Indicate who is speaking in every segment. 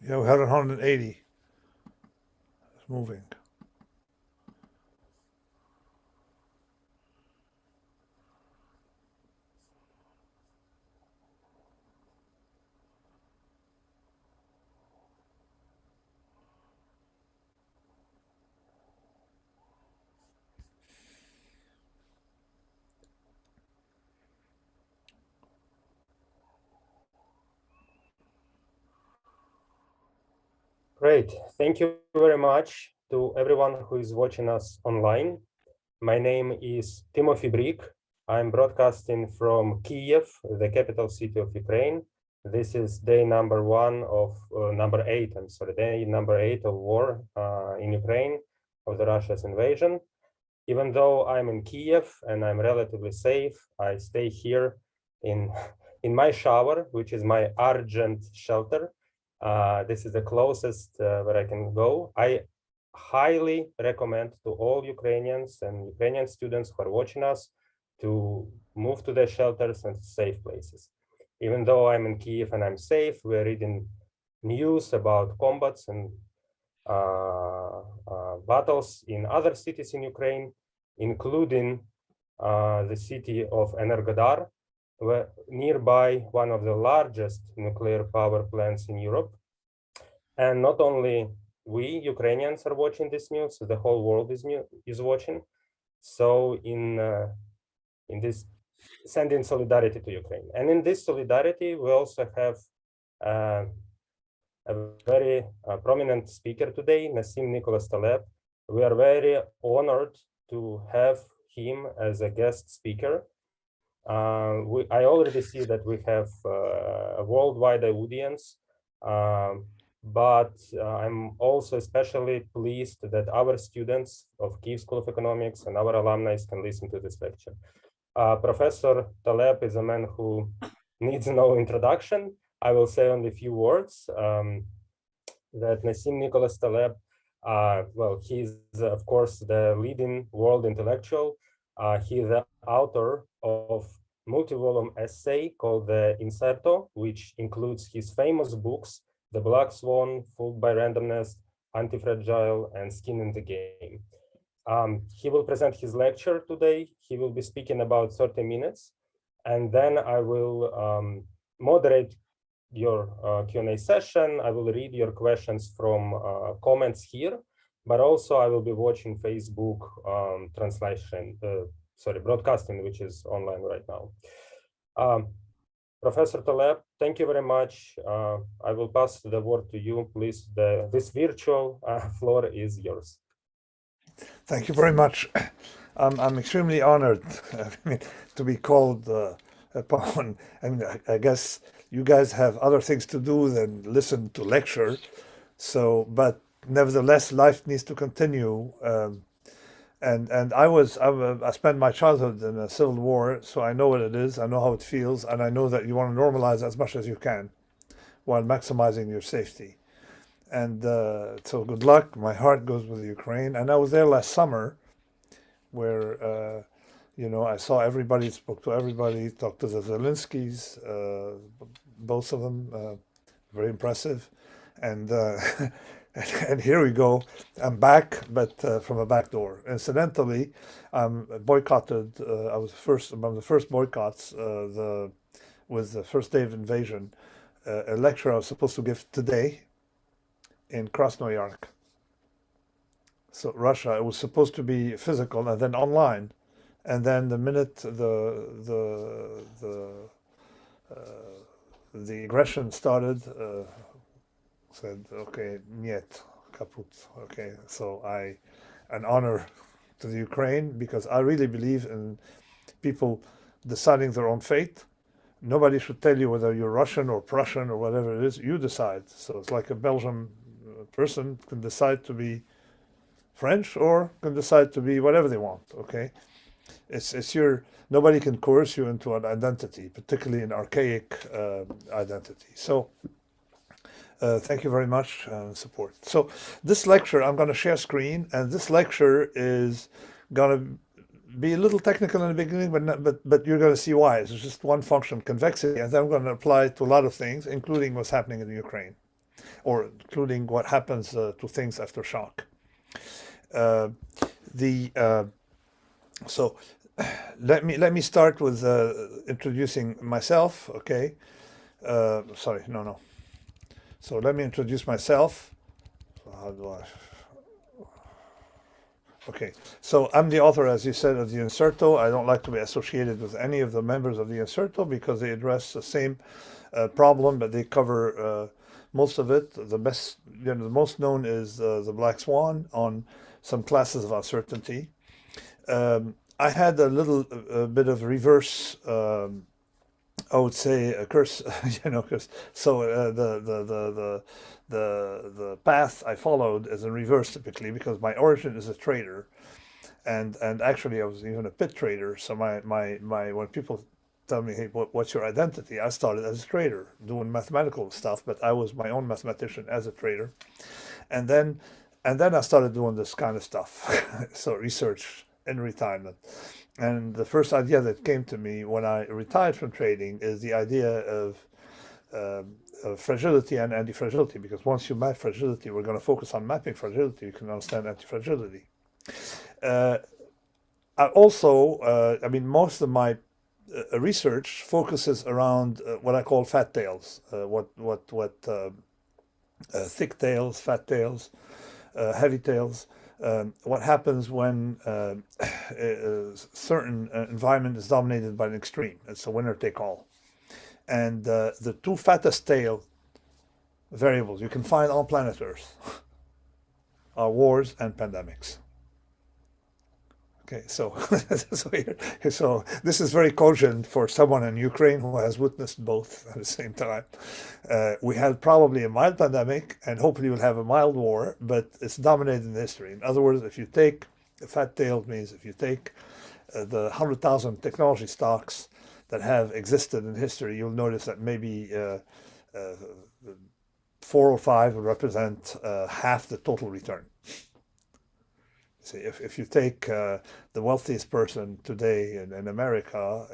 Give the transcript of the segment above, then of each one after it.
Speaker 1: Yeah, we had 180. It's moving.
Speaker 2: Great. Thank you very much to everyone who is watching us online. My name is Timothy Brik. I'm broadcasting from Kiev, the capital city of Ukraine. This is day number eight of war in Ukraine, of the Russia's invasion. Even though I'm in Kiev and I'm relatively safe, I stay here in, in my shower, which is my Argent shelter. This is the closest where I can go. I highly recommend to all Ukrainians and Ukrainian students who are watching us to move to their shelters and safe places. Even though I'm in Kiev and I'm safe, we're reading news about combats and battles in other cities in Ukraine, including the city of Energodar, where nearby one of the largest nuclear power plants in Europe. And not only we Ukrainians are watching this news, the whole world is watching. So in this, sending solidarity to Ukraine. And in this solidarity, we also have a very prominent speaker today, Nassim Nicholas Taleb. We are very honored to have him as a guest speaker. I already see that we have a worldwide audience, but I'm also especially pleased that our students of Kyiv School of Economics and our alumni can listen to this lecture. Professor Taleb is a man who needs no introduction. I will say only a few words. That Nassim Nicholas Taleb, well, he's of course the leading world intellectual. He's the author of multi-volume essay called the Inserto, which includes his famous books, The Black Swan, Fooled by Randomness, Antifragile, and Skin in the Game. He will present his lecture today. He will be speaking about 30 minutes, and then I will moderate your Q&A session. I will read your questions from comments here, but also I will be watching Facebook broadcasting, which is online right now. Professor Taleb, thank you very much. I will pass the word to you, please. This virtual floor is yours.
Speaker 1: Thank you very much. I'm extremely honored to be called upon. I guess you guys have other things to do than listen to lecture. So, but nevertheless, life needs to continue. And I spent my childhood in a civil war, so I know what it is. I know how it feels, and I know that you want to normalize as much as you can while maximizing your safety. And so good luck. My heart goes with Ukraine. And I was there last summer where, I saw everybody, spoke to everybody, talked to the Zelenskys, both of them, very impressive. And and here we go. I'm back, but from a back door. Incidentally, I'm boycotted. I was among the first boycotts. With the first day of invasion, a lecture I was supposed to give today in Krasnoyarsk. So Russia, it was supposed to be physical and then online, and then the minute the aggression started, said okay, niet, kaput. Okay, so an honor to the Ukraine because I really believe in people deciding their own fate. Nobody should tell you whether you're Russian or Prussian or whatever it is. You decide. So it's like a Belgian person can decide to be French or can decide to be whatever they want. Okay, it's your nobody can coerce you into an identity, particularly an archaic identity. So. Thank you very much support. So this lecture, I'm going to share screen, and this lecture is going to be a little technical in the beginning, but you're going to see why. It's just one function, convexity, and then I'm going to apply it to a lot of things, including what's happening in the Ukraine. or including what happens to things after shock. Uh, the So let me start with introducing myself. Okay. Sorry, no. So let me introduce myself. So how do I? Okay, so I'm the author, as you said, of the Inserto. I don't like to be associated with any of the members of the Inserto because they address the same problem, but they cover most of it. The most known is the Black Swan on some classes of uncertainty. I had a little bit of reverse, I would say, a curse, because so the path I followed is in reverse typically because my origin is a trader, and actually I was even a pit trader. So my when people tell me, hey, what's your identity? I started as a trader doing mathematical stuff, but I was my own mathematician as a trader, and then I started doing this kind of stuff, so research in retirement. And the first idea that came to me when I retired from trading is the idea of fragility and antifragility, because once you map fragility, we're going to focus on mapping fragility, you can understand antifragility. I also, most of my research focuses around what I call fat tails, thick tails, fat tails, heavy tails. What happens when a certain environment is dominated by an extreme. It's a winner take all. And the two fattest tail variables you can find on planet Earth are wars and pandemics. Okay, so so this is very cogent for someone in Ukraine who has witnessed both at the same time. We had probably a mild pandemic, and hopefully we'll have a mild war, but it's dominated in history. In other words, if you take the fat tail, means if you take the 100,000 technology stocks that have existed in history, you'll notice that maybe 4 or 5 would represent half the total return. See, if you take the wealthiest person today in America,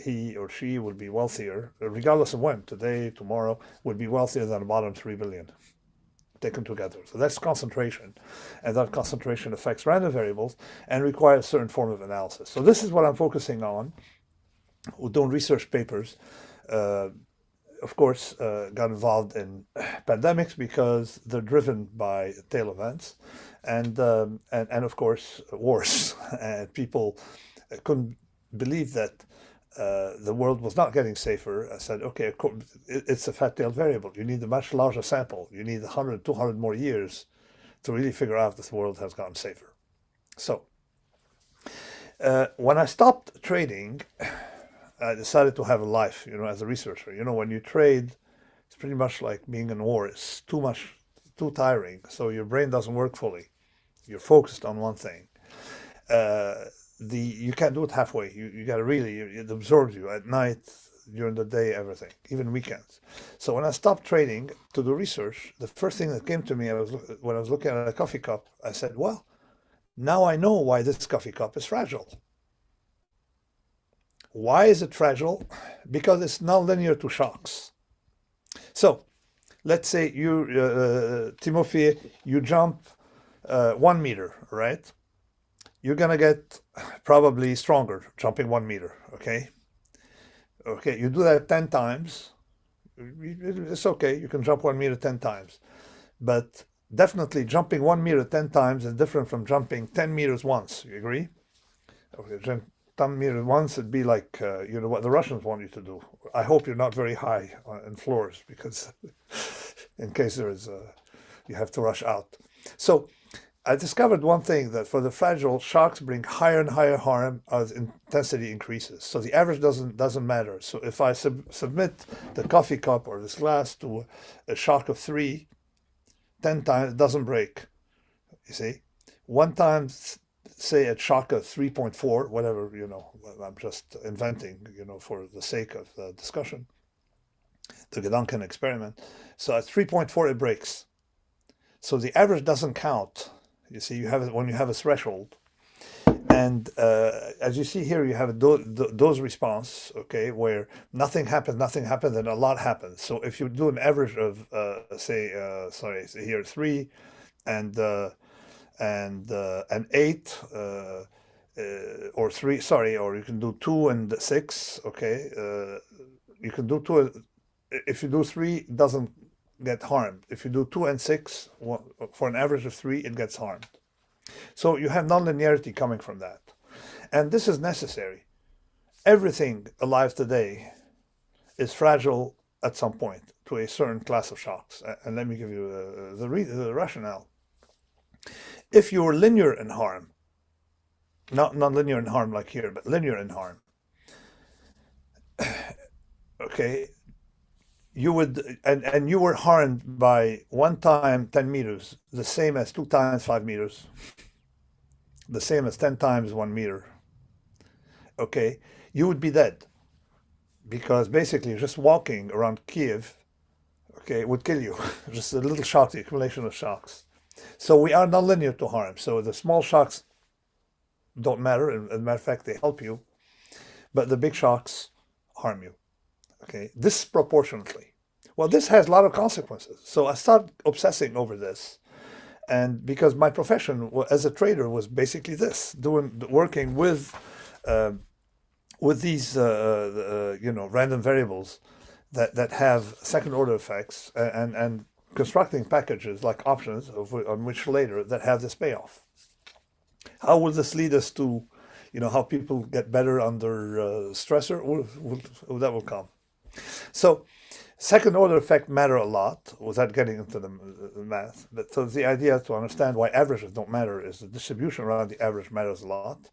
Speaker 1: he or she would be wealthier, regardless of when, today, tomorrow, would be wealthier than the bottom 3 billion taken together. So that's concentration, and that concentration affects random variables and requires a certain form of analysis. So this is what I'm focusing on. We're doing research papers. Of course, got involved in pandemics because they're driven by tail events, and of course wars. And people couldn't believe that the world was not getting safer. I said, okay, it's a fat tail variable. You need a much larger sample. You need 100, 200 more years to really figure out if the world has gotten safer. So when I stopped trading, I decided to have a life, as a researcher. When you trade, it's pretty much like being in war. It's too tiring. So your brain doesn't work fully. You're focused on one thing. You can't do it halfway. You got to really, it absorbs you at night, during the day, everything, even weekends. So when I stopped trading to do research, the first thing that came to me when I was looking at a coffee cup, I said, well, now I know why this coffee cup is fragile. Why is it fragile? Because it's nonlinear to shocks. So let's say you, Timofey, you jump 1 meter, right? You're going to get probably stronger jumping 1 meter, okay? Okay, you do that 10 times. It's okay, you can jump 1 meter 10 times. But definitely jumping 1 meter 10 times is different from jumping 10 meters once. You agree? Okay, 10 meters once, it'd be like, what the Russians want you to do. I hope you're not very high in floors, because in case you have to rush out. So I discovered one thing, that for the fragile, shocks bring higher and higher harm as intensity increases. So the average doesn't matter. So if I submit the coffee cup or this glass to a shock of 3, 10 times, it doesn't break. You see? One time, say at shock of 3.4, whatever, I'm just inventing, for the sake of the discussion, the Gedanken experiment. So at 3.4, it breaks. So the average doesn't count. You see, when you have a threshold. And as you see here, you have a dose response, okay, where nothing happens, and a lot happens. So if you do an average of, say here 3 and 8, or 3, sorry, or you can do 2 and 6, okay. You can do 2. If you do 3, it doesn't get harmed. If you do 2 and 6, for an average of 3, it gets harmed. So you have nonlinearity coming from that. And this is necessary. Everything alive today is fragile at some point to a certain class of shocks. And let me give you the rationale. If you were linear in harm, not non-linear in harm like here, but linear in harm, okay, you would, and you were harmed by 1 time 10 meters, the same as 2 times 5 meters, the same as 10 times 1 meter, okay, you would be dead. Because basically just walking around Kiev, okay, would kill you. Just a little shock, the accumulation of shocks. So we are nonlinear to harm. So the small shocks don't matter. As a matter of fact, they help you. But the big shocks harm you. Okay, disproportionately. Well, this has a lot of consequences. So I started obsessing over this. And because my profession as a trader was basically this, working with these random variables that have second order effects, and constructing packages like options on which later that have this payoff. How will this lead us to, how people get better under stressor? That will come. So second order effects matter a lot without getting into the math. But so the idea to understand why averages don't matter is the distribution around the average matters a lot.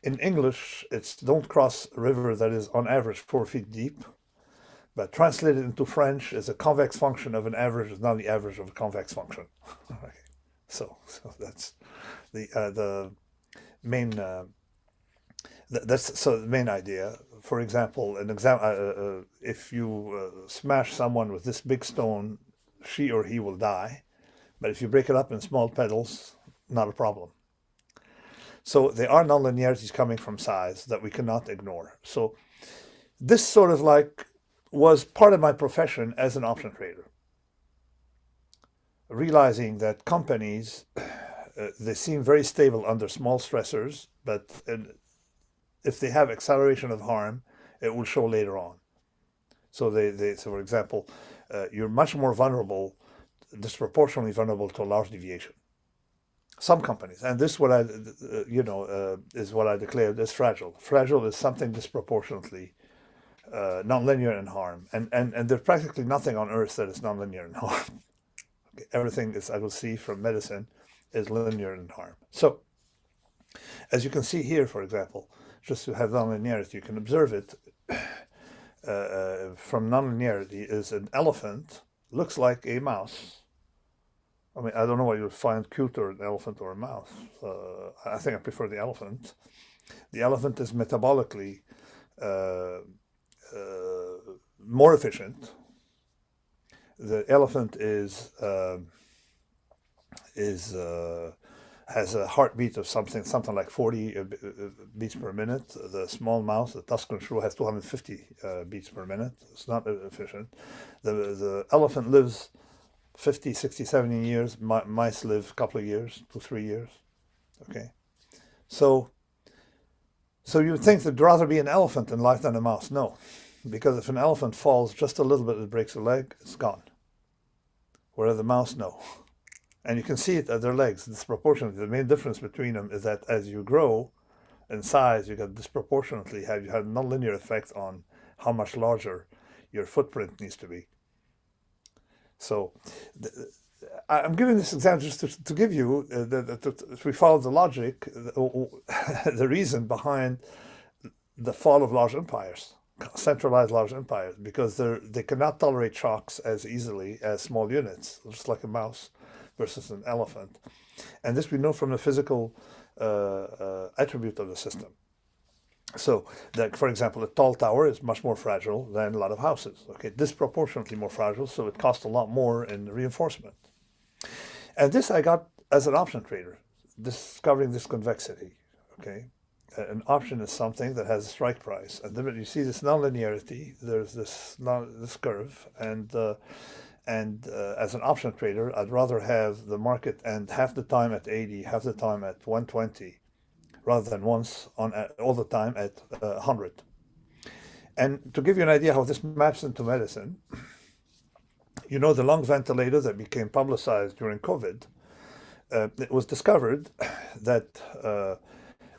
Speaker 1: In English, it's don't cross a river that is on average 4 feet deep. But translated into French is a convex function of an average is not the average of a convex function. Okay. So that's the main the main idea. For example, if you smash someone with this big stone, she or he will die. But if you break it up in small petals, not a problem. So there are nonlinearities coming from size that we cannot ignore. So this sort of was part of my profession as an option trader. Realizing that companies, they seem very stable under small stressors, but if they have acceleration of harm, it will show later on. So so for example, you're much more vulnerable, disproportionately vulnerable to a large deviation. Some companies, and this is what is what I declared as fragile. Fragile is something disproportionately nonlinear in harm, and there's practically nothing on earth that is nonlinear in harm. Okay. Everything is, I will see from medicine, is linear in harm. So, as you can see here, for example, just to have nonlinearity, you can observe it from nonlinearity. Is an elephant looks like a mouse. I mean, I don't know what you'd find cuter, an elephant or a mouse. I think I prefer the elephant. The elephant is metabolically more efficient. The elephant has a heartbeat of something like 40 beats per minute. The small mouse, the Tuscan shrew, has 250 beats per minute. It's not efficient. The elephant lives 50, 60, 70 years. Mice live a couple of years, 2, 3 years. Okay, so you would think there'd rather be an elephant in life than a mouse. No, because if an elephant falls just a little bit, it breaks a leg, it's gone. Whereas the mouse, no. And you can see it at their legs, disproportionately. The main difference between them is that as you grow in size, you get disproportionately, you have nonlinear effect on how much larger your footprint needs to be. So I'm giving this example just to give you, if we follow the logic, the reason behind the fall of large empires, centralized large empires, because they cannot tolerate shocks as easily as small units, just like a mouse versus an elephant. And this we know from the physical attribute of the system. So that, for example, a tall tower is much more fragile than a lot of houses. Okay, disproportionately more fragile, so it costs a lot more in reinforcement. And this I got as an option trader, discovering this convexity. Okay, an option is something that has a strike price, and then you see this nonlinearity. There's this curve, and as an option trader, I'd rather have the market end half the time at 80, half the time at 120, rather than once on all the time at 100. And to give you an idea how this maps into medicine, you know, the lung ventilator that became publicized during COVID, it was discovered that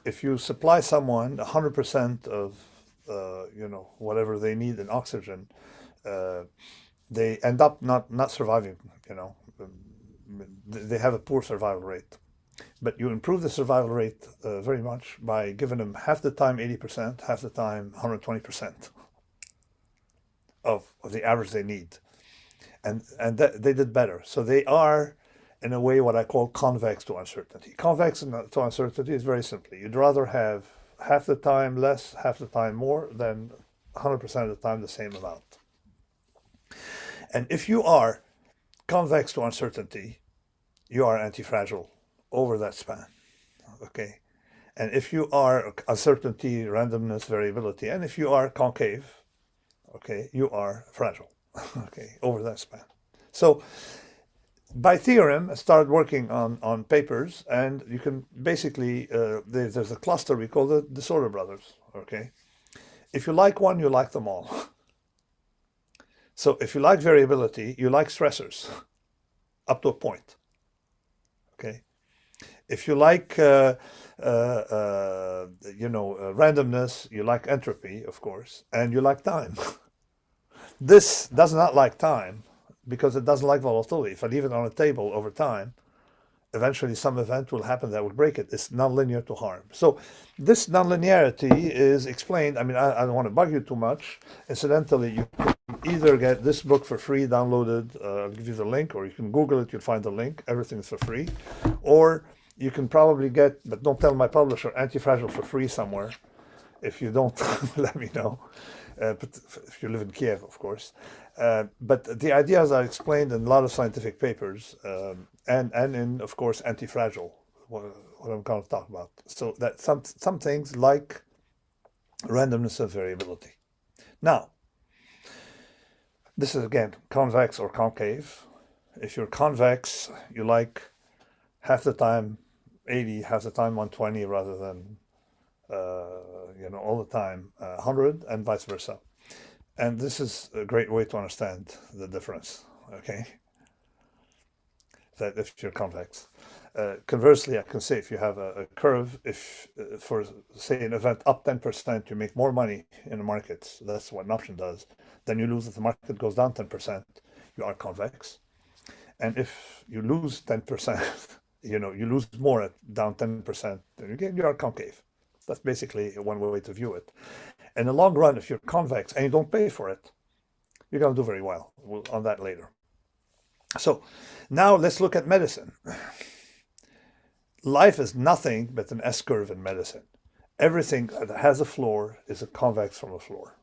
Speaker 1: if you supply someone 100% of, whatever they need in oxygen, they end up not surviving. They have a poor survival rate. But you improve the survival rate very much by giving them half the time 80%, half the time 120% of the average they need. And they did better. So they are, in a way, what I call convex to uncertainty. Convex to uncertainty is very simply, you'd rather have half the time less, half the time more, than 100% of the time the same amount. And if you are convex to uncertainty, you are antifragile over that span, okay? And if you are uncertainty, randomness, variability, and if you are concave, okay, you are fragile, okay, over that span. So by theorem, I started working on papers, and you can basically, there's a cluster we call the disorder brothers, okay? If you like one, you like them all. So if you like variability, you like stressors up to a point, okay? If you like, randomness, you like entropy, of course, and you like time. This does not like time because it doesn't like volatility. If I leave it on a table over time, eventually some event will happen that will break it. It's nonlinear to harm. So this nonlinearity is explained. I mean, I don't want to bug you too much. Incidentally, you can either get this book for free downloaded, I'll give you the link, or you can Google it, you'll find the link. Everything's for free. Or you can probably get, but don't tell my publisher, Antifragile for free somewhere. If you don't, let me know. But if you live in Kiev, of course. But the ideas are explained in a lot of scientific papers, and in, of course, Antifragile, what I'm going to talk about. So that some things like randomness and variability. Now, this is, again, convex or concave. If you're convex, you like half the time 80, half the time 120, rather than all the time 100, and vice versa. And this is a great way to understand the difference, okay? That if you're convex. Conversely, I can say if you have a curve, if for, say, an event up 10%, you make more money in the markets, that's what an option does, then you lose if the market goes down 10%, you are convex. And if you lose 10%, you lose more at down 10%, then again, you are concave. That's basically one way to view it. In the long run, if you're convex and you don't pay for it, you're going to do very well. We'll on that later. So now let's look at medicine. Life is nothing but an S-curve in medicine. Everything that has a floor is a convex from a floor.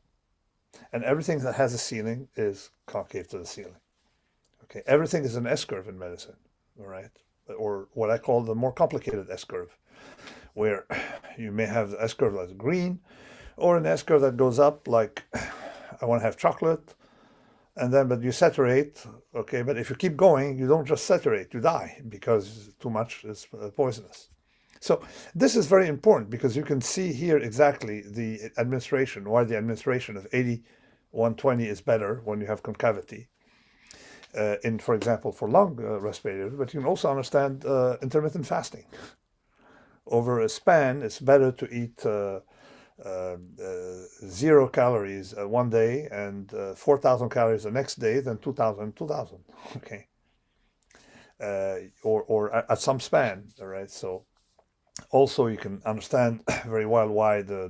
Speaker 1: And everything that has a ceiling is concave to the ceiling. Okay, everything is an S-curve in medicine, all right? Or what I call the more complicated S-curve, where you may have the S-curve that's green, or an S-curve that goes up like, I want to have chocolate, and then, but you saturate, okay, but if you keep going, you don't just saturate, you die, because too much is poisonous. So this is very important, because you can see here exactly the administration, why the administration of 80-120 is better when you have concavity. For example, for lung respirators, but you can also understand intermittent fasting. Over a span, it's better to eat 0 calories one day and 4,000 calories the next day than 2,000, okay? Or at some span, all right? So also you can understand very well why the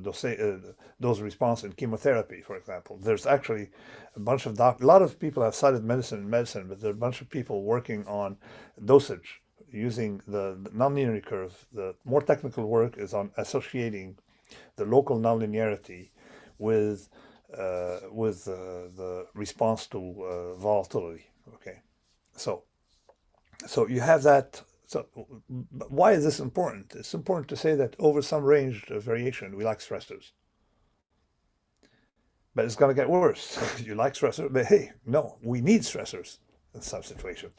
Speaker 1: dose response in chemotherapy, for example. There's actually a bunch of a lot of people have studied medicine, but there are a bunch of people working on dosage using the nonlinear curve. The more technical work is on associating the local nonlinearity with the response to volatility. Okay, so you have that So why is this important? It's important to say that over some range of variation, we like stressors. But it's going to get worse. You like stressors, but hey, no, we need stressors in some situation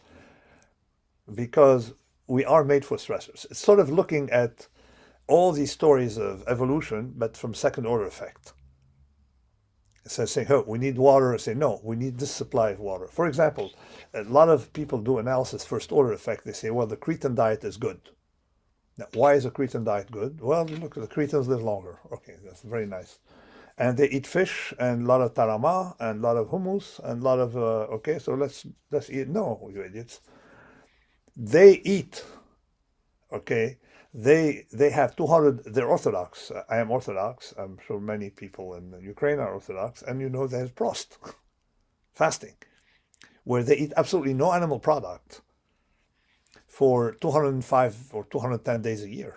Speaker 1: because we are made for stressors. It's sort of looking at all these stories of evolution, but from second order effect. So saying, oh, we need water, I say, no, we need this supply of water. For example, a lot of people do analysis first order effect. They say, well, the Cretan diet is good. Now, why is a Cretan diet good? Well, look, the Cretans live longer. Okay, that's very nice. And they eat fish and a lot of tarama and a lot of hummus and a lot of, okay, so let's eat. No, you idiots. They eat, okay, they have 200, they're Orthodox. I am Orthodox. I'm sure many people in Ukraine are Orthodox. And you know there's prost, fasting, where they eat absolutely no animal product for 205 or 210 days a year.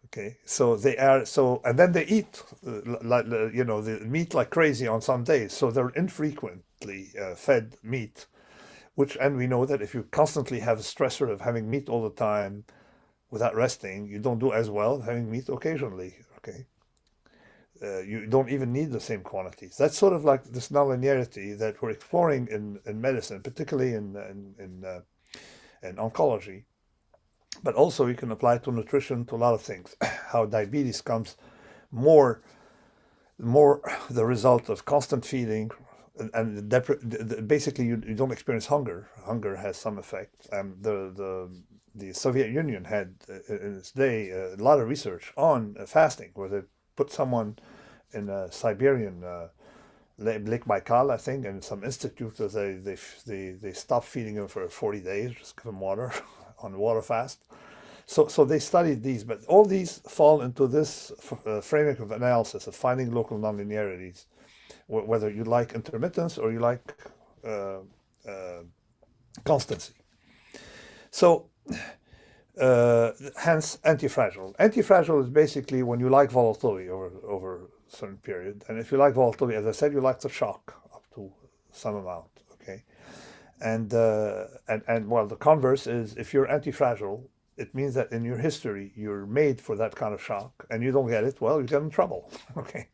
Speaker 1: Okay, so they are, so, and then they eat, like, you know, the meat like crazy on some days. So they're infrequently fed meat, which, and we know that if you constantly have a stressor of having meat all the time without resting, you don't do as well having meat occasionally. Okay, you don't even need the same quantities. That's sort of like this nonlinearity that we're exploring in medicine, particularly in oncology. But also you can apply it to nutrition, to a lot of things. How diabetes comes more the result of constant feeding, and basically you don't experience hunger. Hunger has some effect. The Soviet Union had in its day a lot of research on fasting, where they put someone in a Siberian Lake Baikal, I think, and some institute, they stopped feeding him for 40 days, just give him water on water fast. So they studied these, but all these fall into this framework of analysis of finding local nonlinearities, whether you like intermittence or you like constancy. So hence antifragile. Antifragile is basically when you like volatility over a certain period, and if you like volatility, as I said, you like the shock up to some amount. Okay, and well, the converse is if you're antifragile, it means that in your history you're made for that kind of shock, and you don't get it. Well, you get in trouble. Okay,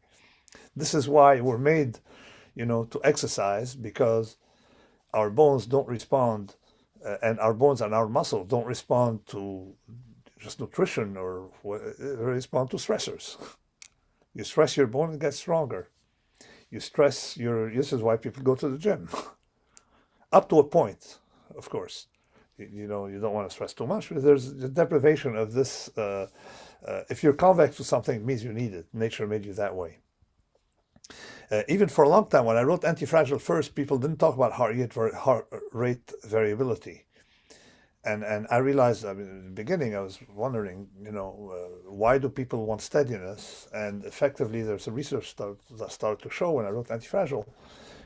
Speaker 1: this is why we're made, you know, to exercise, because our bones don't respond, and our bones and our muscle don't respond to just nutrition or respond to stressors. You stress your bone, it gets stronger. You stress this is why people go to the gym. Up to a point, of course. You know, you don't want to stress too much, but there's the deprivation of this. If you're convex to something, it means you need it. Nature made you that way. Even for a long time, when I wrote Antifragile first, people didn't talk about heart rate variability. And I realized, I mean, in the beginning, I was wondering, you know, why do people want steadiness? And effectively, there's a research that started to show when I wrote Antifragile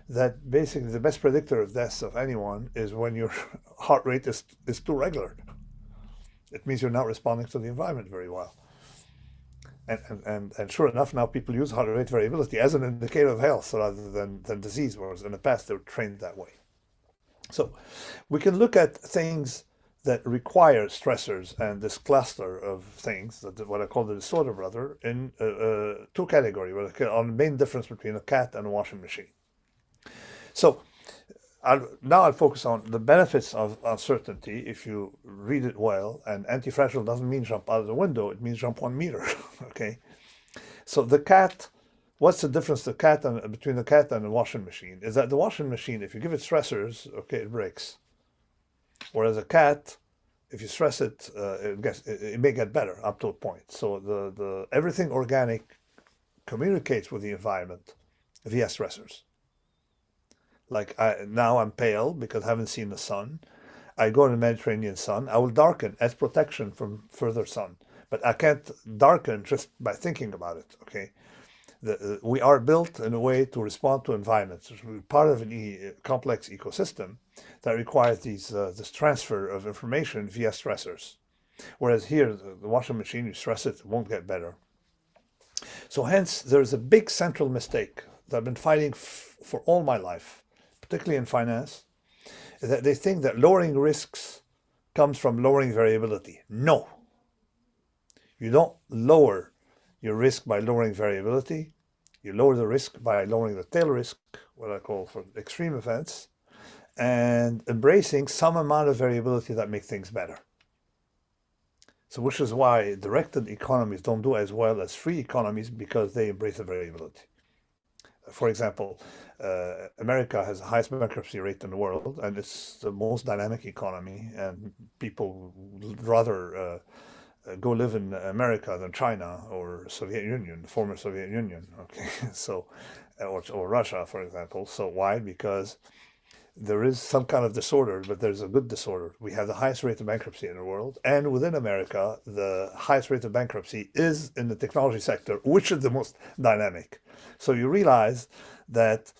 Speaker 1: that basically the best predictor of death of anyone is when your heart rate is too regular. It means you're not responding to the environment very well. And sure enough, now people use heart rate variability as an indicator of health rather than disease, whereas in the past they were trained that way. So we can look at things that require stressors and this cluster of things, what I call the disorder brother, in two categories, on the main difference between a cat and a washing machine. So I'll focus on the benefits of uncertainty if you read it well. And antifragile doesn't mean jump out of the window, it means jump 1 meter. Okay. So the cat, what's the difference between the cat and the washing machine? Is that the washing machine, if you give it stressors, okay, it breaks. Whereas a cat, if you stress it, it may get better up to a point. So everything organic communicates with the environment via stressors. Like now I'm pale because I haven't seen the sun. I go in the Mediterranean sun. I will darken as protection from further sun. But I can't darken just by thinking about it, okay? We are built in a way to respond to environments. We're part of a complex ecosystem that requires this transfer of information via stressors. Whereas here, the washing machine, you stress it, it won't get better. So hence, there's a big central mistake that I've been fighting for all my life, particularly in finance, is that they think that lowering risks comes from lowering variability. No, you don't lower your risk by lowering variability. You lower the risk by lowering the tail risk, what I call for extreme events, and embracing some amount of variability that makes things better. So which is why directed economies don't do as well as free economies, because they embrace the variability. For example, America has the highest bankruptcy rate in the world, and it's the most dynamic economy, and people would rather go live in America than China or Soviet Union, the former Soviet Union. Okay, so or Russia, for example. So why? Because there is some kind of disorder, but there's a good disorder. We have the highest rate of bankruptcy in the world, and within America, the highest rate of bankruptcy is in the technology sector, which is the most dynamic. So you realize that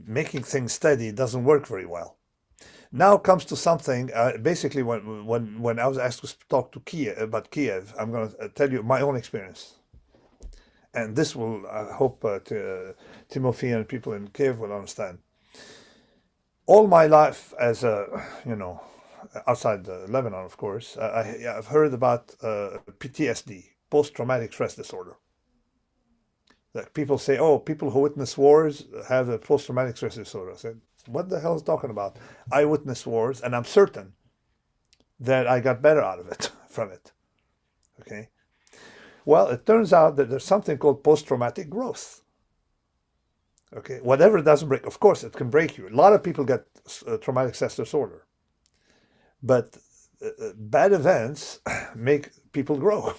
Speaker 1: making things steady doesn't work very well. Now comes to something, basically when I was asked to talk to about Kiev, I'm going to tell you my own experience. And this will, I hope, Timothy and people in Kiev will understand. All my life as a, outside Lebanon, of course, I've heard about PTSD, post-traumatic stress disorder. That people say, oh, people who witness wars have a post-traumatic stress disorder. I said, what the hell is talking about? I witnessed wars, and I'm certain that I got better out of it, from it. Okay. Well, it turns out that there's something called post-traumatic growth. Okay, whatever doesn't break, of course, it can break you. A lot of people get traumatic stress disorder, but bad events make people grow.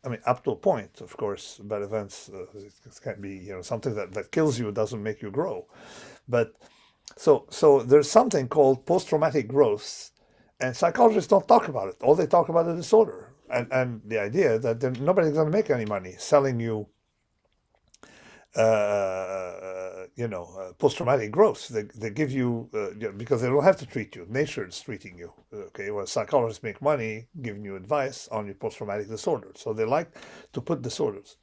Speaker 1: I mean, up to a point, of course. Bad events can be, something that kills you doesn't make you grow. But so there's something called post-traumatic growth, and psychologists don't talk about it. All they talk about is disorder, and the idea that nobody's going to make any money selling you post-traumatic growth. They give you, because they don't have to treat you. Nature is treating you. Okay, well, psychologists make money giving you advice on your post-traumatic disorder. So they like to put disorders.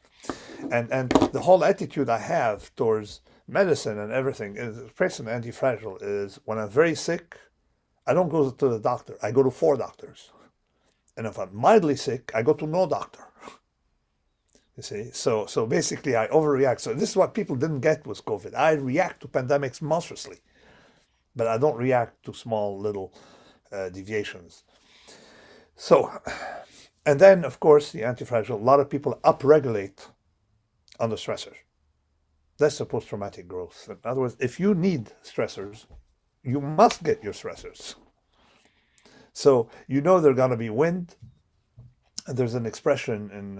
Speaker 1: And the whole attitude I have towards medicine and everything is, especially antifragile, is when I'm very sick, I don't go to the doctor. I go to 4 doctors. And if I'm mildly sick, I go to no doctor. You see, so basically I overreact. So this is what people didn't get with COVID. I react to pandemics monstrously, but I don't react to small little deviations. So, and then of course the antifragile, a lot of people upregulate under stressors. That's the post-traumatic growth. In other words, if you need stressors, you must get your stressors. So there are going to be wind. There's an expression in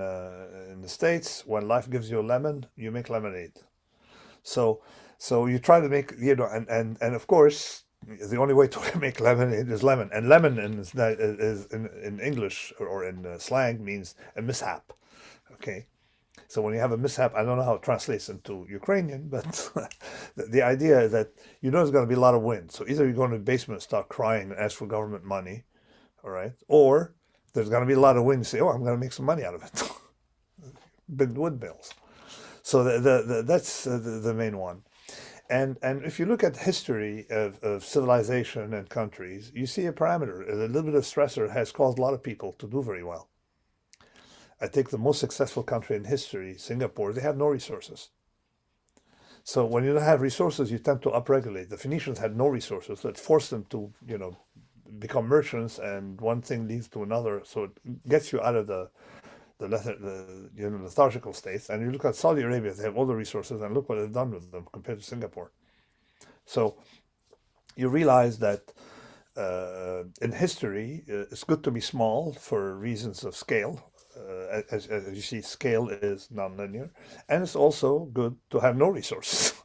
Speaker 1: the States: when life gives you a lemon, you make lemonade. So you try to make, and of course the only way to make lemonade is lemon, and lemon is in English or in slang means a mishap. Okay, so when you have a mishap, I don't know how it translates into Ukrainian, but the idea is that there's going to be a lot of wind. So either you go into the basement and start crying and ask for government money, all right, or there's going to be a lot of wind. You say, oh, I'm going to make some money out of it. Big wood bills. So that's the main one. And if you look at history of civilization and countries, you see a parameter. A little bit of stressor has caused a lot of people to do very well. I take the most successful country in history, Singapore. They have no resources. So when you don't have resources, you tend to upregulate. The Phoenicians had no resources, so it forced them to, become merchants, and one thing leads to another. So it gets you out of the lethargical states. And you look at Saudi Arabia; they have all the resources, and look what they've done with them compared to Singapore. So you realize that in history, it's good to be small for reasons of scale. As you see, scale is nonlinear, and it's also good to have no resources.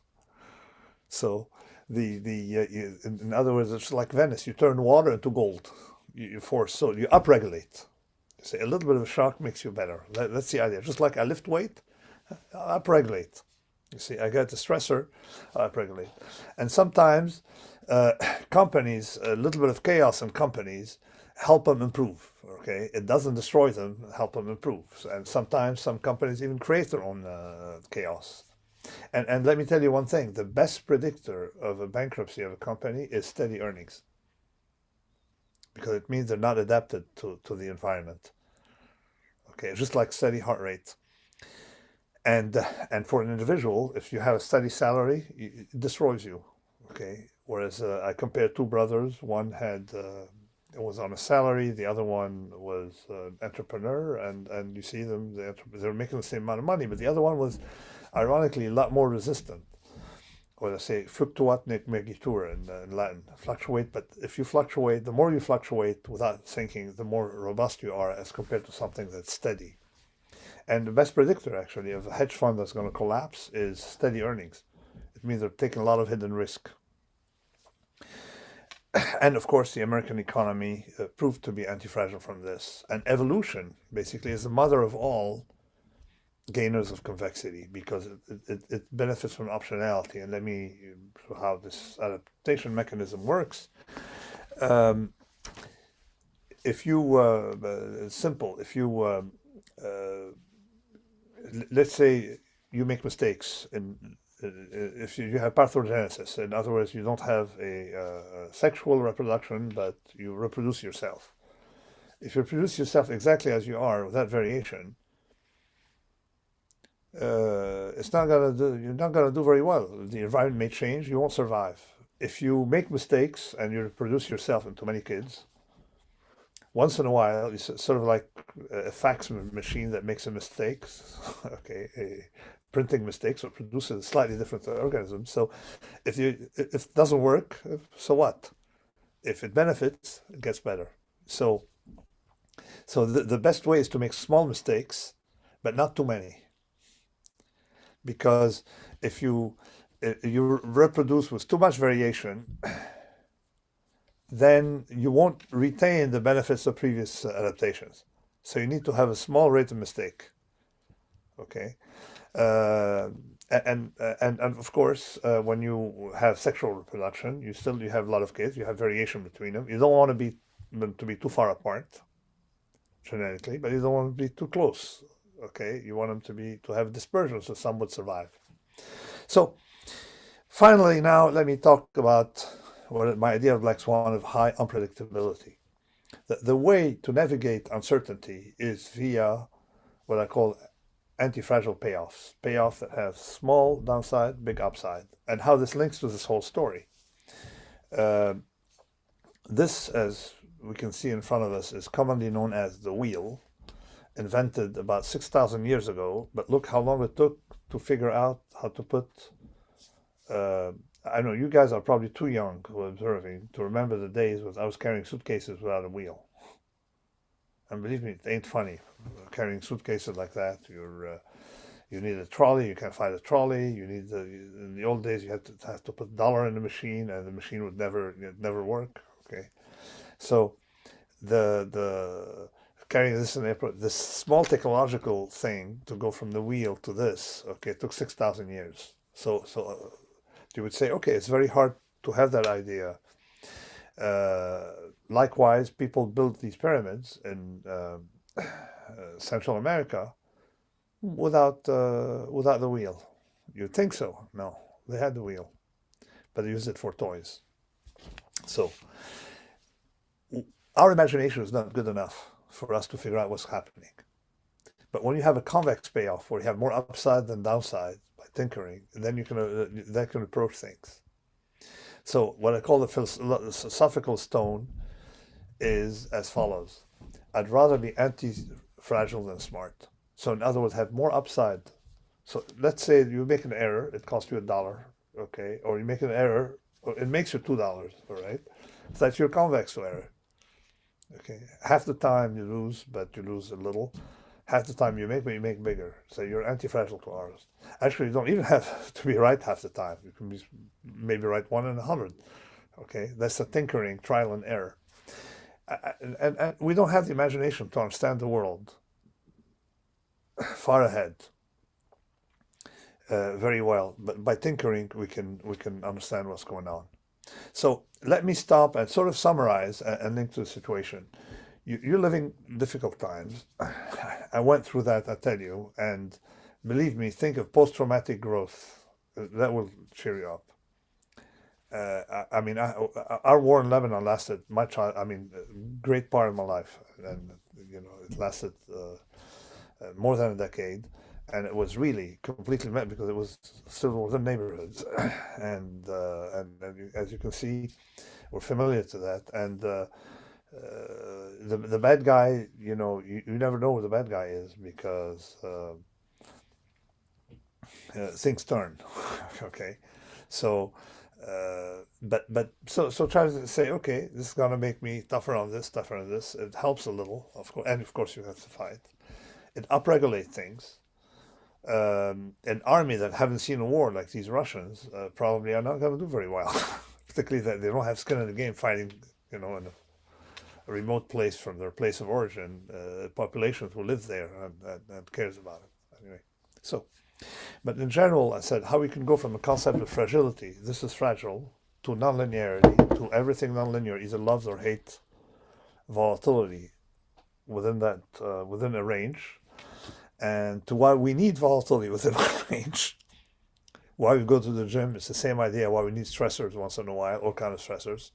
Speaker 1: So in other words, it's like Venice. You turn water into gold. You upregulate. You say a little bit of a shock makes you better. That's the idea. Just like I lift weight, I upregulate. You see, I get the stressor, I upregulate. And sometimes companies, a little bit of chaos in companies, help them improve. Okay, it doesn't destroy them, help them improve. And sometimes some companies even create their own chaos. And let me tell you one thing: the best predictor of a bankruptcy of a company is steady earnings. because it means they're not adapted to the environment. Okay, just like steady heart rate. And for an individual, if you have a steady salary, it destroys you. Okay, whereas I compared two brothers. One had was on a salary, the other one was an entrepreneur, and you see them, they're making the same amount of money, but the other one was ironically a lot more resistant. Or they say fluctuat nec mergitur in Latin, fluctuate. But if you fluctuate, the more you fluctuate without thinking, the more robust you are as compared to something that's steady. And the best predictor, actually, of a hedge fund that's going to collapse is steady earnings. It means they're taking a lot of hidden risk. And of course, the American economy proved to be anti-fragile from this. And evolution, basically, is the mother of all gainers of convexity, because it benefits from optionality. And let me show how this adaptation mechanism works. If you, it's simple, if you, let's say you make mistakes if you have parthenogenesis, in other words, you don't have a sexual reproduction, but you reproduce yourself. If you reproduce yourself exactly as you are without variation, it's not gonna do. You're not gonna do very well. The environment may change. You won't survive. If you make mistakes and you reproduce yourself into many kids, once in a while, it's sort of like a fax machine that makes a mistake. Okay, printing mistakes or produces a slightly different organism. So if it doesn't work, so what? If it benefits, it gets better. So the best way is to make small mistakes, but not too many. Because if you reproduce with too much variation, then you won't retain the benefits of previous adaptations. So you need to have a small rate of mistake. Okay. And of course, when you have sexual reproduction, you have a lot of kids. You have variation between them. You don't want them to be too far apart genetically, but you don't want them to be too close. Okay, you want them to have dispersion, so some would survive. So, finally, now let me talk about my idea of Black Swan of high unpredictability. The way to navigate uncertainty is via what I call anti-fragile payoffs that have small downside, big upside, and how this links to this whole story. This, as we can see in front of us, is commonly known as the wheel, invented about 6,000 years ago, but look how long it took to figure out how to put, I know you guys are probably too young who are observing to remember the days when I was carrying suitcases without a wheel. And believe me, it ain't funny carrying suitcases like that. You need a trolley. You can't find a trolley. In the old days you had to put $1 in the machine, and the machine would never work. Okay, so the carrying this in this small technological thing to go from the wheel to this, okay, it took 6,000 years. So you would say, okay, it's very hard to have that idea. Likewise, people built these pyramids in Central America without the wheel. You'd think so. No, they had the wheel, but they used it for toys. So our imagination is not good enough for us to figure out what's happening. But when you have a convex payoff where you have more upside than downside by tinkering, then that can approach things. So what I call the philosophical stone is as follows. I'd rather be anti-fragile than smart. So in other words, have more upside. So let's say you make an error, it costs you $1, okay? Or you make an error, it makes you $2, all right? So that's your convex error. Okay, half the time you lose, but you lose a little. Half the time you make, but you make bigger. So you're anti-fragile to ours. Actually, you don't even have to be right half the time. You can be maybe right 1 in 100. Okay, that's a tinkering, trial and error. And we don't have the imagination to understand the world far ahead very well. But by tinkering, we can understand what's going on. So let me stop and sort of summarize and link to the situation. You're living difficult times. I went through that, I tell you, and believe me, think of post-traumatic growth. That will cheer you up. I mean, our war in Lebanon lasted great part of my life, and it lasted more than a decade, and it was really completely met because it was still within neighborhoods, and as you can see, we're familiar to that, and the bad guy, you never know who the bad guy is because things turn, okay, so. So try to say, okay, this is gonna make me tougher on this, tougher on this. It helps a little, of course, and of course you have to fight. It upregulate things. An army that haven't seen a war like these Russians probably are not going to do very well, particularly that they don't have skin in the game fighting, in a remote place from their place of origin, populations who live there and cares about it. Anyway, so. But in general, I said how we can go from the concept of fragility, this is fragile, to nonlinearity, to everything nonlinear, either loves or hates, volatility within within a range, and to why we need volatility within a range. Why we go to the gym, it's the same idea. Why we need stressors once in a while, all kind of stressors,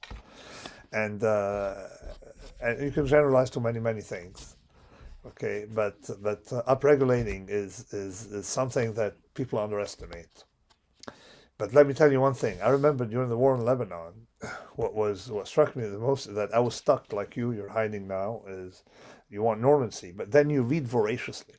Speaker 1: and you can generalize to many things. Okay, but upregulating is something that people underestimate. But let me tell you one thing. I remember during the war in Lebanon, what struck me the most is that I was stuck like you. You're hiding now. Is you want normalcy, but then you read voraciously.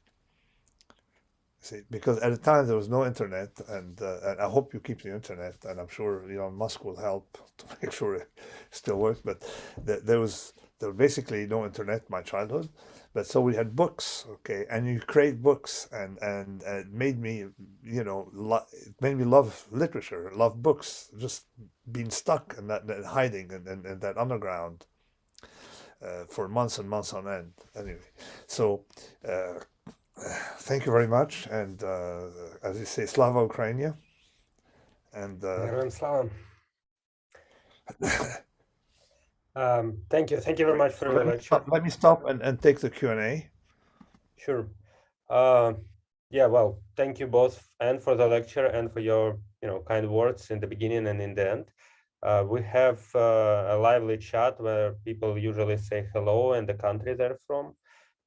Speaker 1: See, because at the time there was no internet, and I hope you keep the internet, and I'm sure Elon Musk will help to make sure it still works. But there was basically no internet in my childhood. But so we had books, okay, and you create books, and it made me, it made me love literature, love books, just being stuck in that hiding in that underground for months and months on end. Anyway, so thank you very much, and as you say, Slava Ukrainia, and
Speaker 2: Героям слава. Thank you very much for your lecture.
Speaker 1: let me stop and take the Q&A.
Speaker 2: Sure. Yeah, well, thank you both, and for the lecture and for your kind words in the beginning and in the end. We have a lively chat where people usually say hello and the country they're from,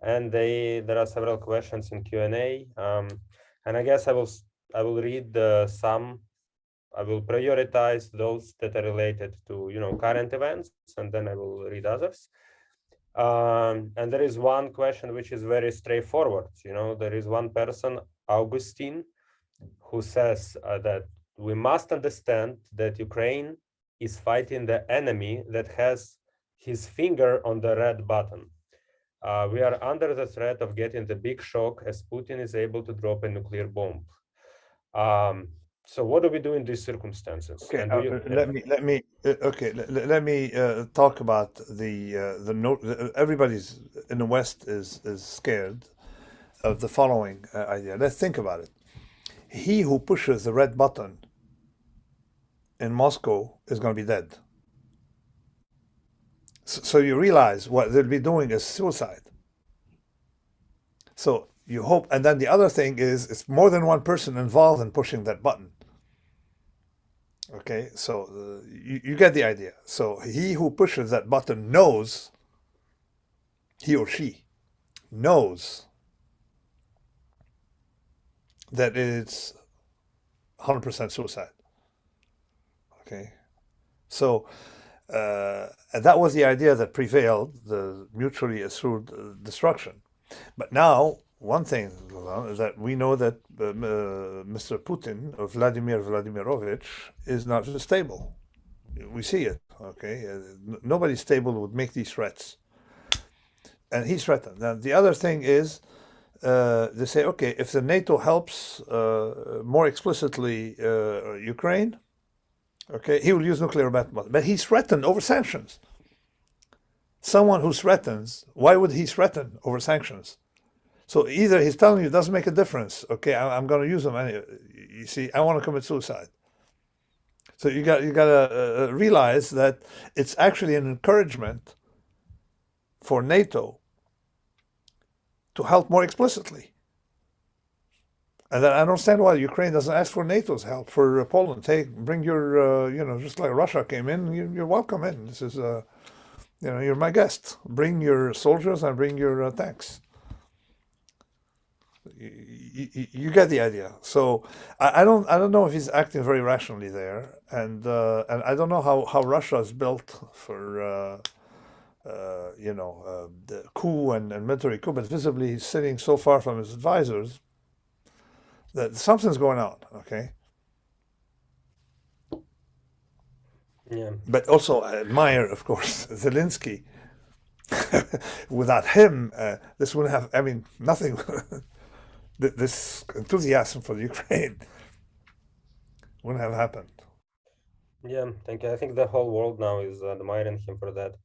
Speaker 2: and there are several questions in Q&A. And I guess I will read some. I will prioritize those that are related to current events, and then I will read others. And there is one question which is very straightforward. There is one person, Augustine, who says that we must understand that Ukraine is fighting the enemy that has his finger on the red button. We are under the threat of getting the big shock as Putin is able to drop a nuclear bomb. So what do we do in these circumstances?
Speaker 1: Okay,
Speaker 2: And
Speaker 1: let me talk about the note. Everybody's in the West is scared of the following idea. Let's think about it. He who pushes the red button in Moscow is going to be dead. So you realize what they'll be doing is suicide. So you hope, and then the other thing is it's more than one person involved in pushing that button. Okay, so you get the idea. So he who pushes that button knows, he or she knows that it's 100% suicide. Okay, so that was the idea that prevailed, the mutually assured destruction. But now, one thing is that we know that Mr. Putin, or Vladimir Vladimirovich, is not stable. We see it, okay? Nobody stable would make these threats. And he's threatened. Now, the other thing is, they say, okay, if the NATO helps more explicitly Ukraine, okay, he will use nuclear weapons. But he's threatened over sanctions. Someone who threatens, why would he threaten over sanctions? So either he's telling you it doesn't make a difference. Okay, I'm going to use them anyway. You see, I want to commit suicide. So you got to realize that it's actually an encouragement for NATO to help more explicitly. And then I don't understand why Ukraine doesn't ask for NATO's help for Poland. Hey, bring your, just like Russia came in, you're welcome in. This is, you're my guest. Bring your soldiers and bring your tanks. You get the idea. So I don't know if he's acting very rationally there, and I don't know how Russia is built for the coup and military coup, but visibly he's sitting so far from his advisors that something's going on. Okay,
Speaker 2: Yeah.
Speaker 1: but also I admire, of course, Zelensky. Without him, this wouldn't have. I mean, nothing. This enthusiasm for the Ukraine wouldn't have happened.
Speaker 2: Yeah, thank you. I think the whole world now is admiring him for that.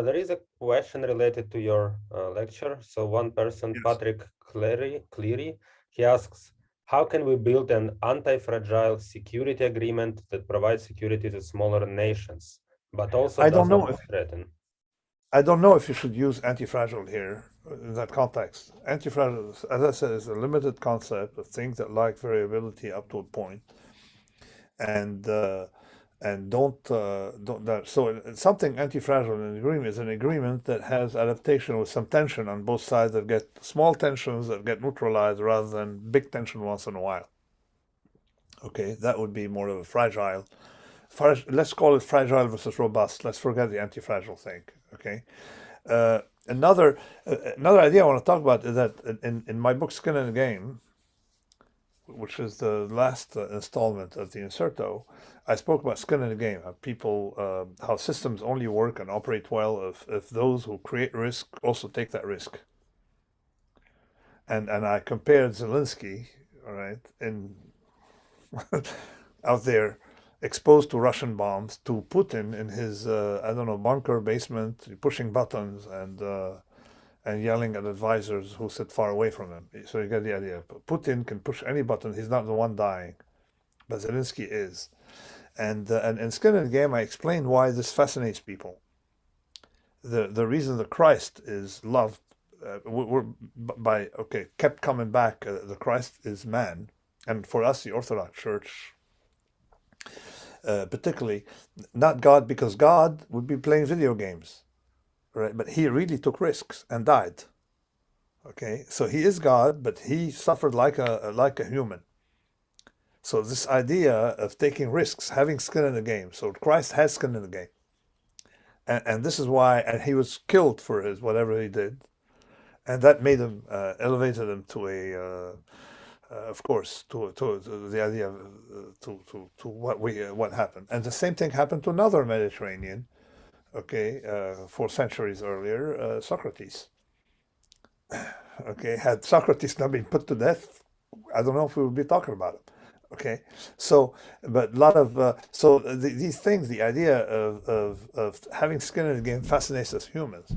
Speaker 2: There is a question related to your lecture. So one person,
Speaker 1: Yes.
Speaker 2: Patrick Cleary, he asks, how can we build an anti-fragile security agreement that provides security to smaller nations, but also
Speaker 1: I don't
Speaker 2: does
Speaker 1: know
Speaker 2: not
Speaker 1: if
Speaker 2: threaten?
Speaker 1: I don't know if you should use anti-fragile here in that context. Anti-fragile, as I said, is a limited concept of things that like variability up to a point, and don't that. So something anti-fragile in an agreement is an agreement that has adaptation with some tension on both sides that get small tensions that get neutralized rather than big tension once in a while. Okay, that would be more of a fragile. Let's call it fragile versus robust. Let's forget the anti-fragile thing. Okay. Uh, another idea I want to talk about is that in my book Skin in the Game, which is the last installment of the Inserto, I spoke about skin in the game, how systems only work and operate well if those who create risk also take that risk. And I compared Zelensky, all right, in out there exposed to Russian bombs to Putin in his I don't know bunker basement, pushing buttons and yelling at advisors who sit far away from him. So you get the idea. Putin can push any button. He's not the one dying, but Zelensky is. And in Skin in the Game, I explained why this fascinates people. The reason the Christ is loved, we're by okay, kept coming back. The Christ is man, and for us, the Orthodox Church, particularly, not God, because God would be playing video games, right? But he really took risks and died. Okay, so he is God, but he suffered like a human. So this idea of taking risks, having skin in the game. So Christ has skin in the game, and this is why. And he was killed for his whatever he did, and that made him elevated him to of course, to the idea of to what happened. And the same thing happened to another Mediterranean. Okay, 4 centuries earlier, Socrates. Okay, had Socrates not been put to death, I don't know if we would be talking about him. Okay, so but a lot of these things, the idea of having skin in the game fascinates us humans.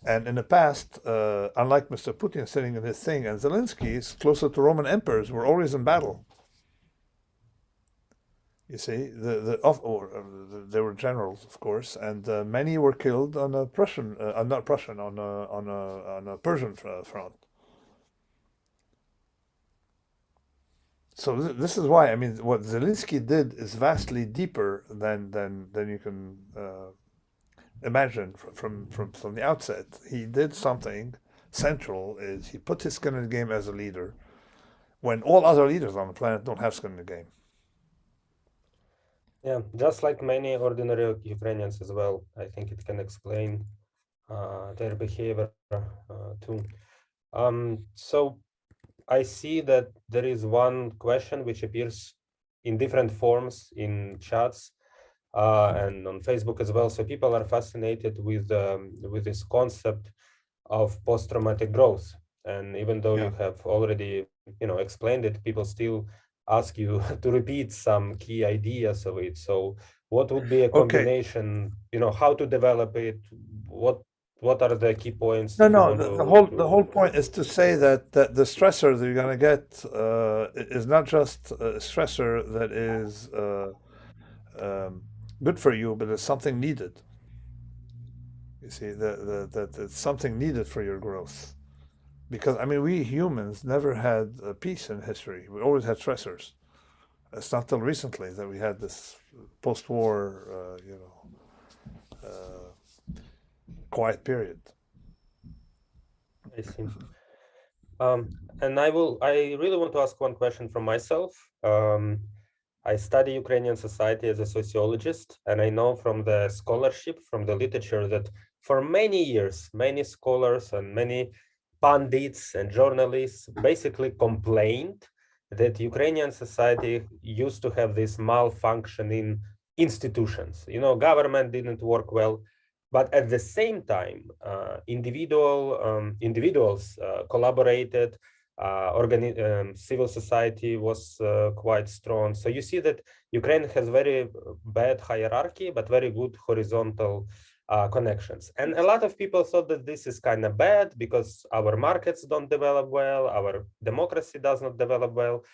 Speaker 1: And in the past, unlike Mr. Putin sitting in his thing, and Zelensky is closer to Roman emperors, were always in battle. You see, they were generals, of course, and many were killed on a Prussian, not Prussian, on a Persian front. So this is why I mean what Zelensky did is vastly deeper than you can imagine from the outset. He did something central. Is he put his skin in the game as a leader when all other leaders on the planet don't have skin in the game.
Speaker 2: Yeah, just like many ordinary Ukrainians as well. I think it can explain their behavior too. So I see that there is one question which appears in different forms in chats and on Facebook as well. So people are fascinated with this concept of post-traumatic growth. And even though
Speaker 1: Yeah.
Speaker 2: you have already explained it, people still ask you to repeat some key ideas of it. So what would be a
Speaker 1: Okay.
Speaker 2: combination? How to develop it? What are the key points
Speaker 1: No,
Speaker 2: if you
Speaker 1: no.
Speaker 2: want
Speaker 1: The whole point is to say that the stressor that you're going to get is not just a stressor that is um, good for you, but it's something needed. You see, that it's something needed for your growth. Because I mean, we humans never had peace in history. We always had stressors. It's not till recently that we had this post-war, quiet period.
Speaker 2: I see. And I really want to ask one question from myself. I study Ukrainian society as a sociologist, and I know from the scholarship, from the literature, that for many years, many scholars and many pundits and journalists basically complained that Ukrainian society used to have this malfunctioning institutions. You know, government didn't work well, but at the same time, individuals collaborated. Civil society was quite strong. So you see that Ukraine has very bad hierarchy, but very good horizontal connections. And a lot of people thought that this is kind of bad because our markets don't develop well, our democracy does not develop well.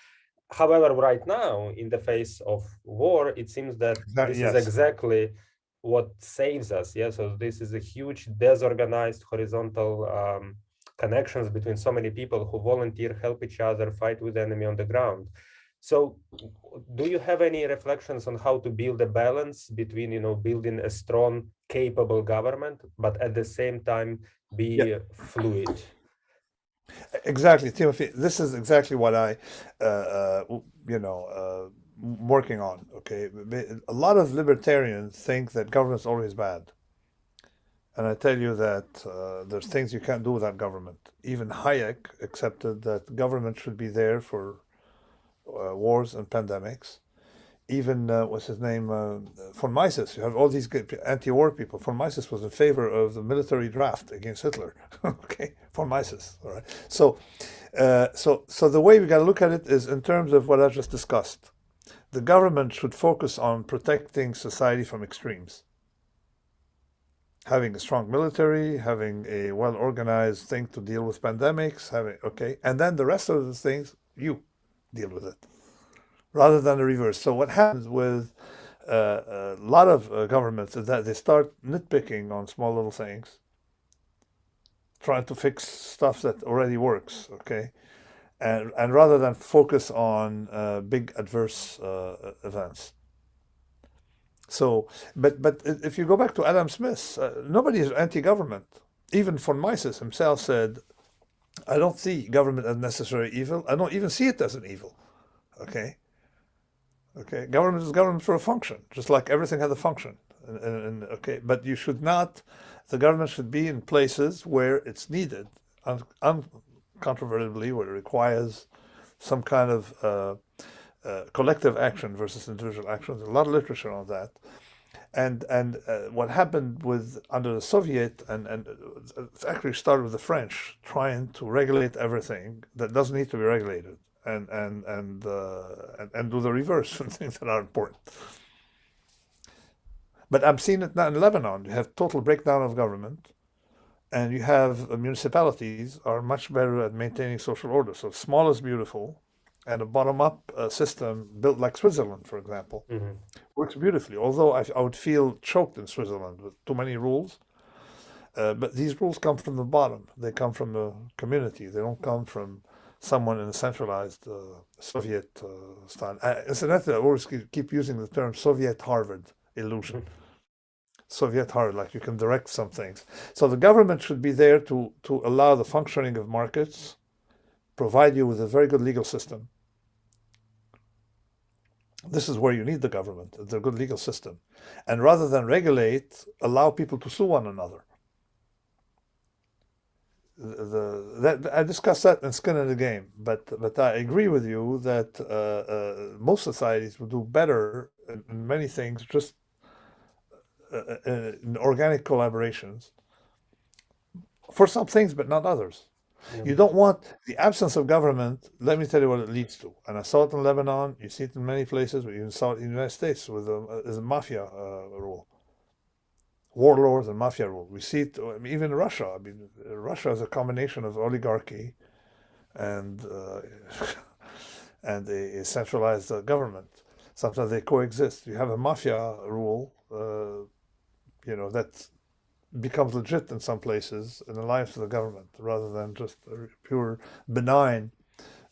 Speaker 2: However, right now, in the face of war, it seems that this is
Speaker 1: Yes.
Speaker 2: exactly what saves us. Yeah, so this is a huge disorganized horizontal connections between so many people who volunteer, help each other, fight with the enemy on the ground. So do you have any reflections on how to build a balance between, you know, building a strong, capable government, but at the same time be fluid?
Speaker 1: Exactly, Timothy. This is exactly what I, working on. Okay, a lot of libertarians think that government's always bad, and I tell you that there's things you can't do without government. Even Hayek accepted that government should be there for wars and pandemics. Even what's his name, von Mises. You have all these good anti-war people. Von Mises was in favor of the military draft against Hitler. Okay, von Mises. All right. So the way we got to look at it is in terms of what I just discussed. The government should focus on protecting society from extremes. Having a strong military, having a well-organized thing to deal with pandemics, and then the rest of the things you deal with it, rather than the reverse. So what happens with a lot of governments is that they start nitpicking on small little things, trying to fix stuff that already works, okay? And rather than focus on big adverse events. So, but if you go back to Adam Smith, nobody is anti-government. Even von Mises himself said, I don't see government as necessary evil. I don't even see it as an evil, okay? Okay, government is government for a function, just like everything has a function. Okay, but you should not. The government should be in places where it's needed, uncontrovertibly, where it requires some kind of collective action versus individual action. There's a lot of literature on that. And what happened with under the Soviet and it actually started with the French trying to regulate everything that doesn't need to be regulated. And do the reverse and things that are important. But I'm seeing it now in Lebanon. You have total breakdown of government, and you have municipalities are much better at maintaining social order. So small is beautiful, and a bottom-up system built like Switzerland, for example, works beautifully. Although I would feel choked in Switzerland with too many rules. But these rules come from the bottom. They come from the community. They don't come from someone in a centralized Soviet style. Incidentally, I always keep using the term Soviet Harvard illusion. Soviet Harvard, like you can direct some things. So the government should be there to allow the functioning of markets, provide you with a very good legal system. This is where you need the government, the good legal system. And rather than regulate, allow people to sue one another. I discussed that in Skin in the Game, but I agree with you that most societies will do better in many things just in organic collaborations for some things, but not others. You don't want the absence of government. Let me tell you what it leads to. And I saw it in Lebanon. You see it in many places. We even saw it in the United States with a mafia rule. Warlords and mafia rule. We see it even in Russia. I mean, Russia is a combination of oligarchy and and a centralized government. Sometimes they coexist. You have a mafia rule, that becomes legit in some places in alliance with the government rather than just a pure benign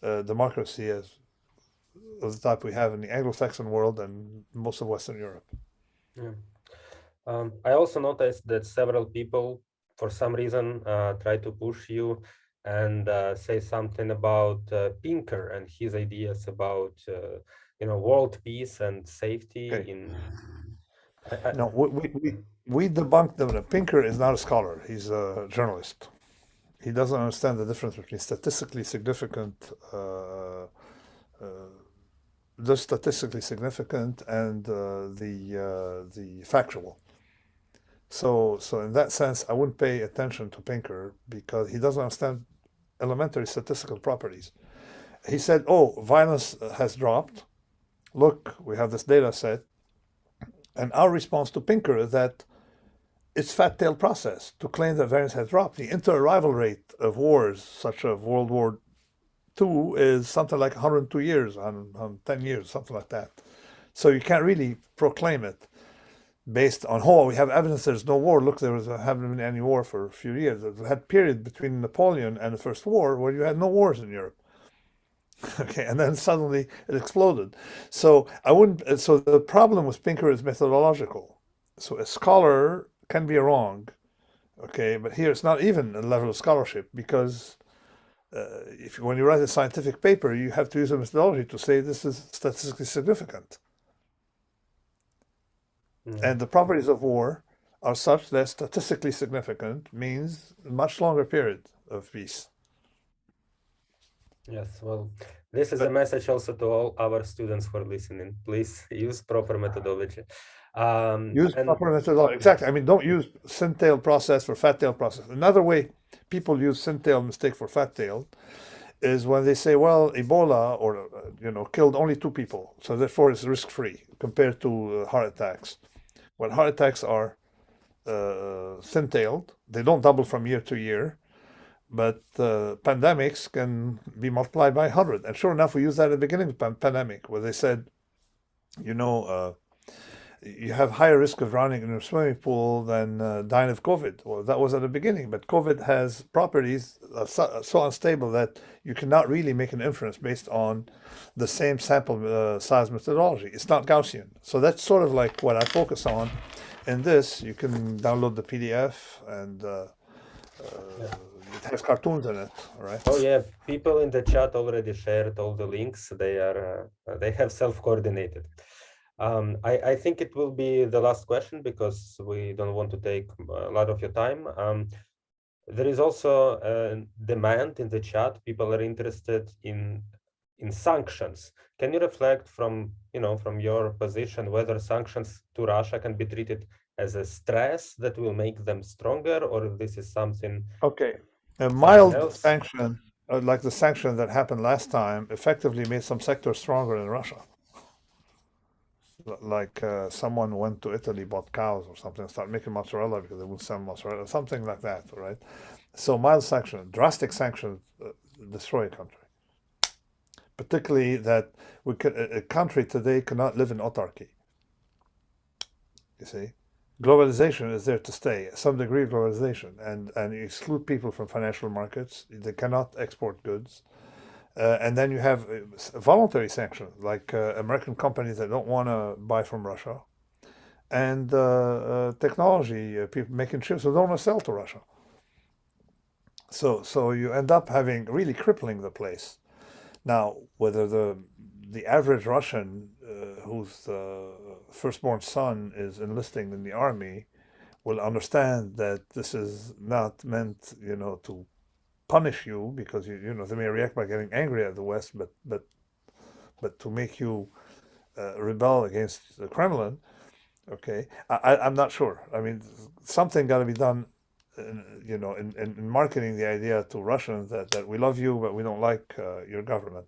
Speaker 1: democracy as of the type we have in the Anglo-Saxon world and most of Western Europe.
Speaker 2: Yeah. I also noticed that several people, for some reason, try to push you and say something about Pinker and his ideas about world peace and safety.
Speaker 1: Okay.
Speaker 2: I-
Speaker 1: No, we debunked them. Pinker is not a scholar. He's a journalist. He doesn't understand the difference between statistically significant, the statistically significant and the factual. So in that sense, I wouldn't pay attention to Pinker because he doesn't understand elementary statistical properties. He said, "Oh, violence has dropped. Look, we have this data set." And our response to Pinker is that it's fat-tailed process to claim that violence has dropped. The inter-arrival rate of wars, such as World War II, is something like 102 years, 10 years, something like that. So you can't really proclaim it based on, oh, we have evidence there's no war. Look, haven't been any war for a few years. We had a period between Napoleon and the First War where you had no wars in Europe. Okay, and then suddenly it exploded. So I wouldn't. So the problem with Pinker is methodological. So a scholar can be wrong, okay, but here it's not even a level of scholarship because when you write a scientific paper, you have to use a methodology to say this is statistically significant. And the properties of war are such that statistically significant means a much longer period of peace.
Speaker 2: Yes, well, this is a message also to all our students who are listening. Please use proper methodology.
Speaker 1: Use proper methodology. Exactly. I mean, don't use sin-tailed process for fat-tailed process. Another way people use sin-tailed mistake for fat-tailed is when they say, well, Ebola or killed only 2 people, so therefore it's risk-free compared to heart attacks. When heart attacks are thin-tailed, they don't double from year to year, but pandemics can be multiplied by 100. And sure enough, we used that at the beginning of the pandemic, where they said, you have higher risk of drowning in your swimming pool than dying of COVID. Well, that was at the beginning, but COVID has properties so unstable that you cannot really make an inference based on the same sample size methodology. It's not Gaussian. So that's sort of like what I focus on. In this, you can download the PDF and it has cartoons in it, right?
Speaker 2: Oh yeah, people in the chat already shared all the links. They have self-coordinated. I think it will be the last question because we don't want to take a lot of your time. There is also a demand in the chat. People are interested in sanctions. Can you reflect from your position whether sanctions to Russia can be treated as a stress that will make them stronger, or if this is something?
Speaker 1: Okay, a mild
Speaker 2: else?
Speaker 1: sanction, like the sanction that happened last time, effectively made some sectors stronger in Russia. Like someone went to Italy, bought cows or something, and started making mozzarella because they would sell mozzarella, something like that, right? So mild sanction, drastic sanctions destroy a country. Particularly that a country today cannot live in autarky. You see, globalization is there to stay, some degree of globalization, and you exclude people from financial markets. They cannot export goods. And then you have voluntary sanctions, like American companies that don't want to buy from Russia, and technology, people making chips that don't want to sell to Russia. So you end up having really crippling the place. Now, whether the average Russian whose firstborn son is enlisting in the army will understand that this is not meant, to punish you because they may react by getting angry at the West, but to make you rebel against the Kremlin. Okay, I'm not sure. I mean, something got to be done. In marketing the idea to Russians that we love you, but we don't like your government.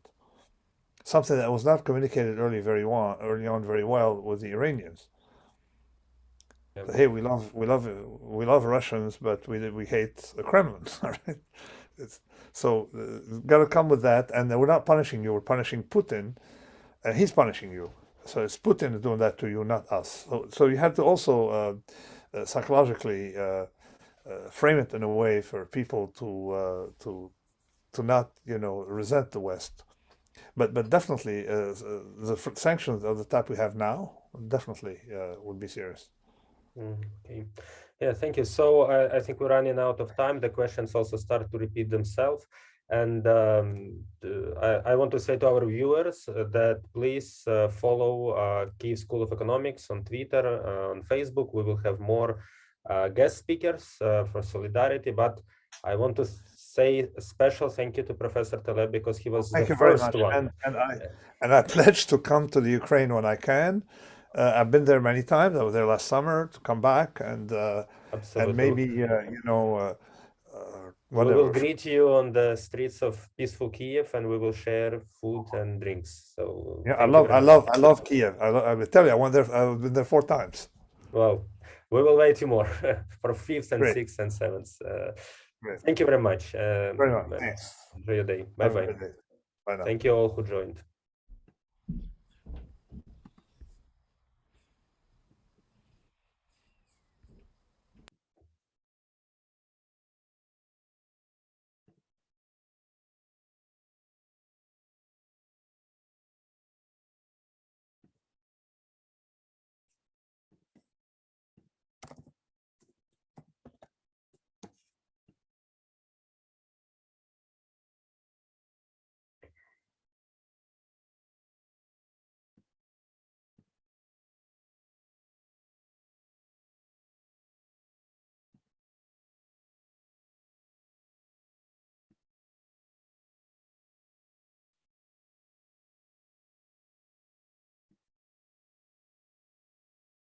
Speaker 1: Something that was not communicated early on very well with the Iranians.
Speaker 2: Yep.
Speaker 1: Hey, we love Russians, but we hate the Kremlin. All right. So got to come with that, and we're not punishing you. We're punishing Putin, and he's punishing you. So it's Putin doing that to you, not us. So you have to also psychologically frame it in a way for people to not, resent the West. But definitely, the sanctions of the type we have now definitely would be serious.
Speaker 2: Okay. Yeah, thank you. So I think we're running out of time. The questions also start to repeat themselves. And I want to say to our viewers that please follow Kyiv School of Economics on Twitter, on Facebook. We will have more guest speakers for solidarity. But I want to say a special thank you to Professor Taleb because he was
Speaker 1: Thank
Speaker 2: the
Speaker 1: you very
Speaker 2: first
Speaker 1: much.
Speaker 2: one.
Speaker 1: And I pledge to come to the Ukraine when I can. I've been there many times. I was there last summer to come back and
Speaker 2: Absolutely.
Speaker 1: maybe
Speaker 2: We will
Speaker 1: whatever.
Speaker 2: greet you on the streets of peaceful Kiev, and we will share food and drinks. So
Speaker 1: Yeah,
Speaker 2: thank you very much.
Speaker 1: I love Kiev. I will tell you, I've been there 4 times.
Speaker 2: Well, we will wait you more for 5th and
Speaker 1: Great.
Speaker 2: 6th and 7th.
Speaker 1: Great.
Speaker 2: Thank you very much.
Speaker 1: Very much. Thanks.
Speaker 2: Enjoy your day. Bye
Speaker 1: Have a
Speaker 2: bye.
Speaker 1: good day. Bye now.
Speaker 2: Thank you all who joined.